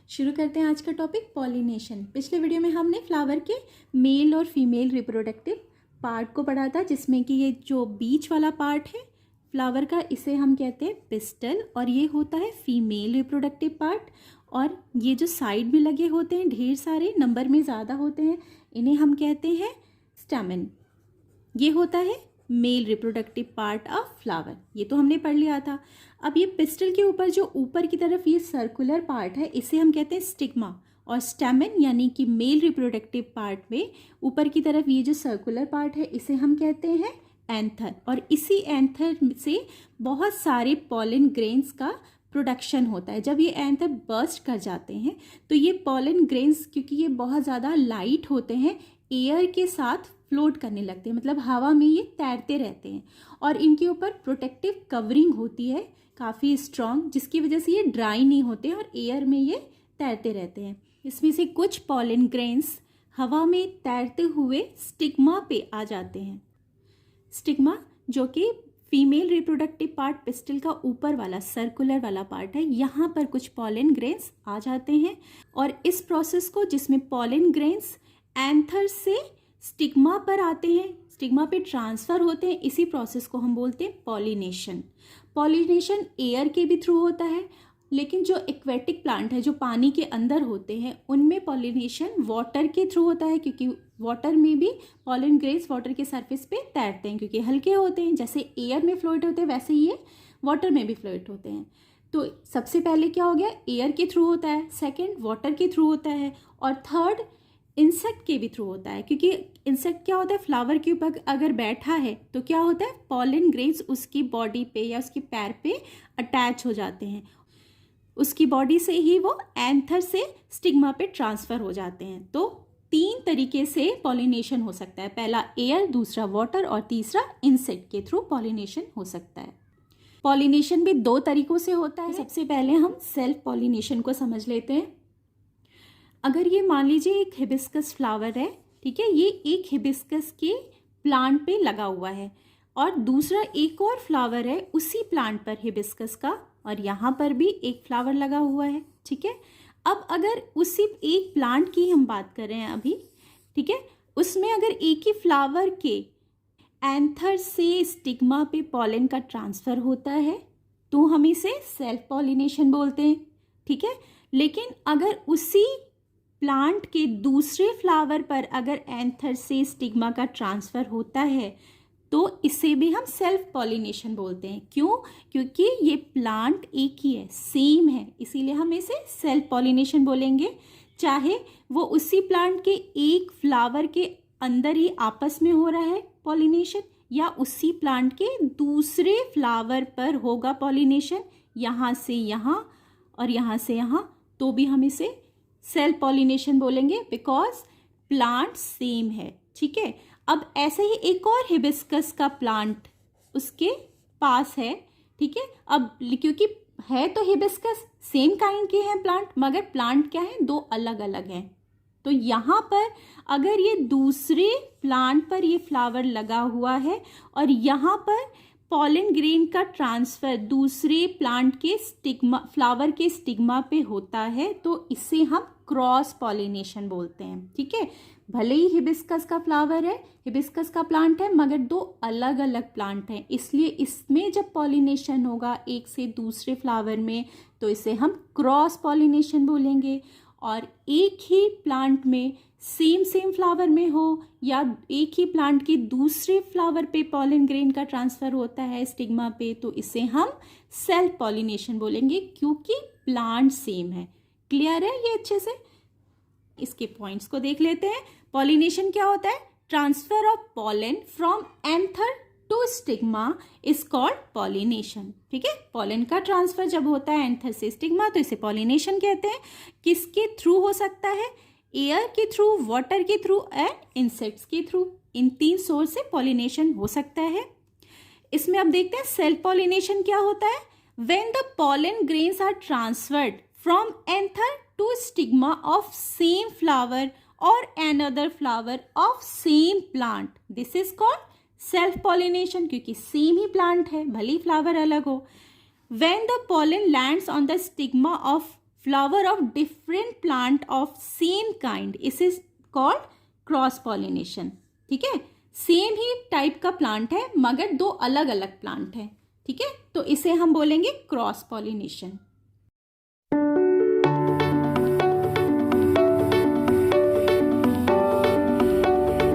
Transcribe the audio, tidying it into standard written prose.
शुरू करते हैं आज का टॉपिक पॉलिनेशन। पिछले वीडियो में हमने फ्लावर के मेल और फीमेल रिप्रोडक्टिव पार्ट को पढ़ा था, जिसमें कि ये जो बीच वाला पार्ट है फ्लावर का, इसे हम कहते हैं पिस्टल, और ये होता है फीमेल रिप्रोडक्टिव पार्ट। और ये जो साइड में लगे होते हैं ढेर सारे, नंबर में ज़्यादा होते हैं, इन्हें हम कहते हैं स्टैमेन। ये होता है male reproductive part of flower, ये तो हमने पढ़ लिया था। अब ये पिस्टल के ऊपर जो ऊपर की तरफ ये सर्कुलर पार्ट है, इसे हम कहते हैं स्टिग्मा। और स्टैमेन यानी कि मेल रिप्रोडक्टिव पार्ट में ऊपर की तरफ ये जो सर्कुलर पार्ट है, इसे हम कहते हैं एंथर। और इसी एंथर से बहुत सारे पॉलन ग्रेन्स का प्रोडक्शन होता है। जब ये एंथर बर्स्ट कर जाते हैं तो ये पॉलन ग्रेन्स, क्योंकि ये बहुत ज़्यादा लाइट होते हैं, एयर के साथ फ्लोट करने लगते हैं, मतलब हवा में ये तैरते रहते हैं। और इनके ऊपर प्रोटेक्टिव कवरिंग होती है काफ़ी स्ट्रॉन्ग, जिसकी वजह से ये ड्राई नहीं होते और एयर में ये तैरते रहते हैं। इसमें से कुछ पॉलन ग्रेन्स हवा में तैरते हुए स्टिग्मा पे आ जाते हैं। स्टिग्मा जो कि फीमेल रिप्रोडक्टिव पार्ट पिस्टल का ऊपर वाला सर्कुलर वाला पार्ट है, यहाँ पर कुछ पॉलन ग्रेन्स आ जाते हैं। और इस प्रोसेस को, जिसमें पॉलन ग्रेन्स एंथर से स्टिग्मा पर आते हैं, स्टिग्मा पे ट्रांसफ़र होते हैं, इसी प्रोसेस को हम बोलते हैं पॉलिनेशन। पॉलिनेशन एयर के भी थ्रू होता है, लेकिन जो एक्वेटिक प्लांट है, जो पानी के अंदर होते हैं, उनमें पॉलिनेशन वाटर के थ्रू होता है, क्योंकि वाटर में भी पॉलन ग्रेन्स वाटर के सरफेस पे तैरते हैं, क्योंकि हल्के होते हैं। जैसे एयर में फ्लोट होते हैं, वैसे ही ये वाटर में भी फ्लोट होते हैं। तो सबसे पहले क्या हो गया, एयर के थ्रू होता है, सेकेंड वाटर के थ्रू होता है, और थर्ड इंसेक्ट के भी थ्रू होता है। क्योंकि इंसेक्ट क्या होता है, फ्लावर के ऊपर अगर बैठा है तो क्या होता है, पॉलन ग्रेन्स उसकी बॉडी पे या उसके पैर पे अटैच हो जाते हैं, उसकी बॉडी से ही वो एंथर से स्टिग्मा पे ट्रांसफ़र हो जाते हैं। तो 3 तरीके से पॉलिनेशन हो सकता है, पहला एयर, दूसरा वाटर और तीसरा इंसेक्ट के थ्रू पॉलिनेशन हो सकता है। पॉलिनेशन भी 2 तरीकों से होता है। सबसे पहले हम सेल्फ पॉलिनेशन को समझ लेते हैं। अगर ये मान लीजिए एक हिबिस्कस फ्लावर है, ठीक है, ये एक हिबिस्कस के प्लांट पे लगा हुआ है, और दूसरा एक और फ्लावर है उसी प्लांट पर हिबिस्कस का, और यहाँ पर भी एक फ्लावर लगा हुआ है, ठीक है। अब अगर उसी एक प्लांट की हम बात कर रहे हैं अभी, ठीक है, उसमें अगर एक ही फ्लावर के एंथर से स्टिग्मा पे पॉलन का ट्रांसफ़र होता है तो हम इसे सेल्फ पॉलिनेशन बोलते हैं, ठीक है। लेकिन अगर उसी प्लांट के दूसरे फ्लावर पर अगर एंथर से स्टिग्मा का ट्रांसफ़र होता है तो इसे भी हम सेल्फ पॉलिनेशन बोलते हैं। क्यों? क्योंकि ये प्लांट एक ही है, सेम है, इसीलिए हम इसे सेल्फ पॉलिनेशन बोलेंगे। चाहे वो उसी प्लांट के एक फ्लावर के अंदर ही आपस में हो रहा है पॉलिनेशन, या उसी प्लांट के दूसरे फ्लावर पर होगा पॉलिनेशन, यहाँ से यहाँ और यहाँ से यहाँ, तो भी हम इसे सेल्फ पॉलिनेशन बोलेंगे, बिकॉज प्लांट सेम है, ठीक है। अब ऐसे ही एक और हिबिस्कस का प्लांट उसके पास है, ठीक है। अब क्योंकि है तो हिबिस्कस, सेम काइंड के हैं प्लांट, मगर प्लांट क्या है, 2 अलग अलग हैं। तो यहाँ पर अगर ये दूसरे प्लांट पर ये फ्लावर लगा हुआ है और यहाँ पर पॉलन ग्रेन का ट्रांसफ़र दूसरे प्लांट के स्टिग्मा, फ्लावर के स्टिग्मा पे होता है, तो इसे हम क्रॉस पॉलिनेशन बोलते हैं, ठीक है। भले ही हिबिस्कस का फ्लावर है, हिबिस्कस का प्लांट है, मगर 2 अलग अलग प्लांट हैं, इसलिए इसमें जब पॉलिनेशन होगा एक से दूसरे फ्लावर में तो इसे हम क्रॉस पॉलिनेशन बोलेंगे। और एक ही प्लांट में सेम फ्लावर में हो या एक ही प्लांट के दूसरे फ्लावर पे पॉलन ग्रेन का ट्रांसफ़र होता है स्टिग्मा पे, तो इसे हम सेल्फ पॉलिनेशन बोलेंगे, क्योंकि प्लांट सेम है। क्लियर है ये अच्छे से? इसके पॉइंट्स को देख लेते हैं। पॉलिनेशन क्या होता है, transfer of pollen from anther to stigma is called pollination, ठीक है। पॉलन का ट्रांसफर जब होता है एंथर से स्टिग्मा तो इसे पॉलिनेशन कहते हैं। किसके थ्रू हो सकता है, एयर के थ्रू, वाटर के थ्रू एंड इंसेक्ट्स के थ्रू। इन 3 सोर्स से पॉलिनेशन हो सकता है। इसमें अब देखते हैं सेल्फ पॉलिनेशन क्या होता है। When the pollen grains are transferred from anther to stigma of same flower और another flower of same plant, this is called self pollination, क्योंकि सेम ही प्लांट है, भले ही फ्लावर अलग हो। When the pollen lands on the stigma of flower of different plant of same kind, इस is called cross pollination. ठीक है, same ही type का प्लांट है मगर दो अलग अलग प्लांट है। ठीक है, तो इसे हम बोलेंगे क्रॉस पॉलिनेशन।